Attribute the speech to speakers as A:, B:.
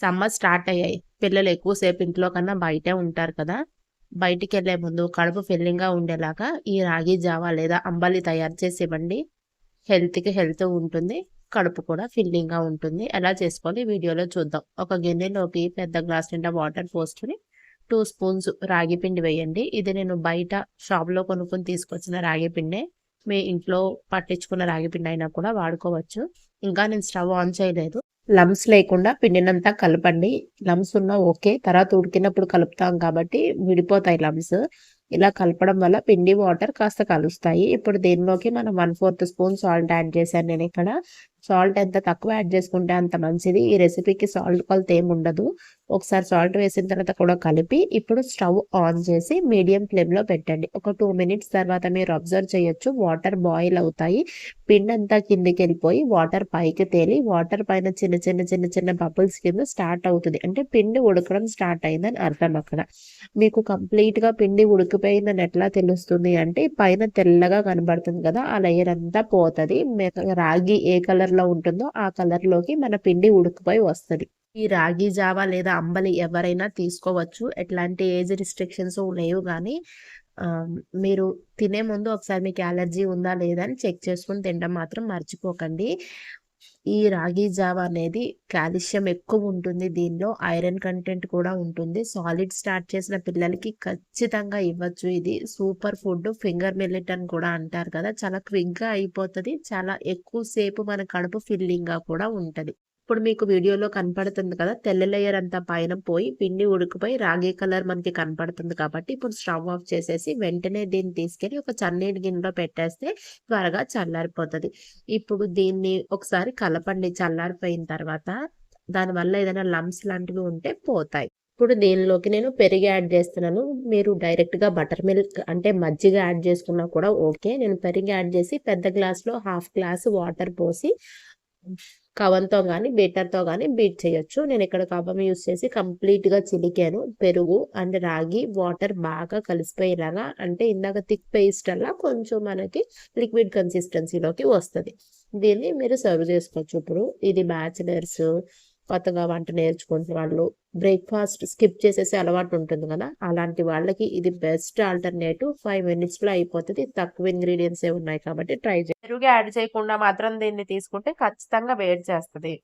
A: Summer start అయ్యాయి. పిల్లలు ఎక్కువసేపు ఇంట్లో కన్నా బయటే ఉంటారు కదా! బయటికెళ్ళే ముందు కడుపు ఫిల్లింగ్‌గా ఉండేలాగా ఈ రాగి జావా లేదా అంబలి తయారు చేసి ఇవ్వండి. హెల్త్‌కి హెల్త్ ఉంటుంది. కడుపు కూడా ఫిల్లింగ్‌గా ఉంటుంది. ఎలా చేసుకోవాలో ఈ వీడియోలో చూద్దాం. ఒక గిన్నెలోకి పెద్ద గ్లాస్ నిండా వాటర్ పోసుకొని 2 స్పూన్స్ రాగి పిండి వేయండి. ఇది నేను బయట షాప్‌లో కొనుక్కొని తీసుకొచ్చిన రాగి పిండే. మీ ఇంట్లో పట్టించుకున్న రాగి పిండి అయినా కూడా వాడుకోవచ్చు. ఇంకా నేను స్టవ్ ఆన్ చేయలేదు. లమ్స్ లేకుండా పిండినంతా కలపండి. లమ్స్ ఉన్నా ఓకే. తర్వాత ఉడికినప్పుడు కలుపుతాం కాబట్టి విడిపోతాయి లమ్స్. ఇలా కలపడం వల్ల పిండి, వాటర్ కాస్త కలుస్తాయి. ఇప్పుడు దీనిలోకి మనం 1/4 స్పూన్ సాల్ట్ యాడ్ చేశాను నేనిక్కడ. సాల్ట్ ఎంత తక్కువ యాడ్ చేసుకుంటే అంత మంచిది. ఈ రెసిపీకి సాల్ట్ కొలత ఏముండదు. ఒకసారి సాల్ట్ వేసిన తర్వాత కూడా కలిపి ఇప్పుడు స్టవ్ ఆన్ చేసి మీడియం ఫ్లేమ్‌లో పెట్టండి. ఒక 2 మినిట్స్ తర్వాత మీరు అబ్జర్వ్ చేయొచ్చు వాటర్ బాయిల్ అవుతాయి. పిండంతా కిందకెళ్ళిపోయి వాటర్ పైకి తేలి వాటర్ పైన చిన్న బబుల్స్ కింద స్టార్ట్ అవుతది. అంటే పిండి ఉడకడం స్టార్ట్ అయిందని అర్థం అక్కడ. మీకు కంప్లీట్‌గా పిండి ఉడికిపోయిందని ఎట్లా తెలుస్తుంది అంటే పైన తెల్లగా కనబడుతుంది కదా! ఆ లేయర్ అంతా పోతది. రాగి ఏ కలర్‌లో ఉంటుందో ఆ కలర్‌లోకి మన పిండి ఉడికిపోయి వస్తది. ఈ రాగి జావా లేదా అంబలి ఎవరైనా తీసుకోవచ్చు. ఎట్లాంటి ఏజ్ రిస్ట్రిక్షన్స్ లేవు గానీ మీరు తినే ముందు ఒకసారి మీకు అలర్జీ ఉందా లేదా అని చెక్ చేసుకొని తినడం మాత్రం మర్చిపోకండి. ఈ రాగి జావా అనేది కాల్షియం ఎక్కువ ఉంటుంది దీనిలో. ఐరన్ కంటెంట్ కూడా ఉంటుంది. సాలిడ్ స్టార్ట్ చేసిన పిల్లలకి ఖచ్చితంగా ఇవ్వచ్చు ఇది. Super food. ఫింగర్ మిల్లెట్ అని కూడా అంటారు కదా! చాలా క్విక్‌గా అయిపోతది. చాలా ఎక్కువ సేపు మన కడుపు ఫిల్లింగ్‌గా కూడా ఉంటది. ఇప్పుడు మీకు వీడియోలో కనపడుతుంది కదా! తెల్ల లేయర్ అంతా పైన పోయి పిండి ఉడికిపోయి రాగి కలర్ మనకి కనపడుతుంది కాబట్టి ఇప్పుడు స్టవ్ ఆఫ్ చేసేసి వెంటనే దీన్ని తీసుకెళ్ళి ఒక చన్నీటి గిన్నెలో పెట్టేస్తే త్వరగా చల్లారిపోతది. ఇప్పుడు దీన్ని ఒకసారి కలపండి చల్లారిపోయిన తర్వాత. దానివల్ల ఏదైనా లంప్స్ లాంటివి ఉంటే పోతాయి. ఇప్పుడు దీనిలోకి నేను పెరుగు యాడ్ చేస్తున్నాను. మీరు డైరెక్ట్‌గా బటర్ మిల్క్ అంటే మజ్జిగ యాడ్ చేసుకున్నా కూడా ఓకే. నేను పెరుగు యాడ్ చేసి పెద్ద గ్లాస్‌లో హాఫ్ గ్లాస్ వాటర్ పోసి కవంతో గానీ, బీటర్‌తో గానీ బీట్ చేయొచ్చు. నేనిక్కడ కవం యూజ్ చేసి కంప్లీట్‌గా చిలికాను. పెరుగు అండ్ రాగి, వాటర్ బాగా కలిసిపోయేలాగా అంటే ఇందాక థిక్ పేస్ట్ అలా కొంచెం మనకి లిక్విడ్ కన్సిస్టెన్సీలోకి వస్తది. దీన్ని మీరు సర్వ్ చేసుకోవచ్చు ఇప్పుడు. ఇది బ్యాచిలర్స్, కొత్తగా వంట నేర్చుకుంటున్న వాళ్ళు, బ్రేక్‌ఫాస్ట్ స్కిప్ చేసేసే అలవాటు ఉంటుంది గదా! అలాంటి వాళ్ళకి ఇది బెస్ట్ ఆల్టర్‌నేటివ్. 5 మినిట్స్‌లో అయిపోతది. తక్కువ ఇంగ్రీడియెంట్సే ఉన్నాయి కాబట్టి ట్రై పెరుగు యాడ్ చేయకుండా మాత్రం దీన్ని తీసుకుంటే ఖచ్చితంగా వేడి చేస్తది.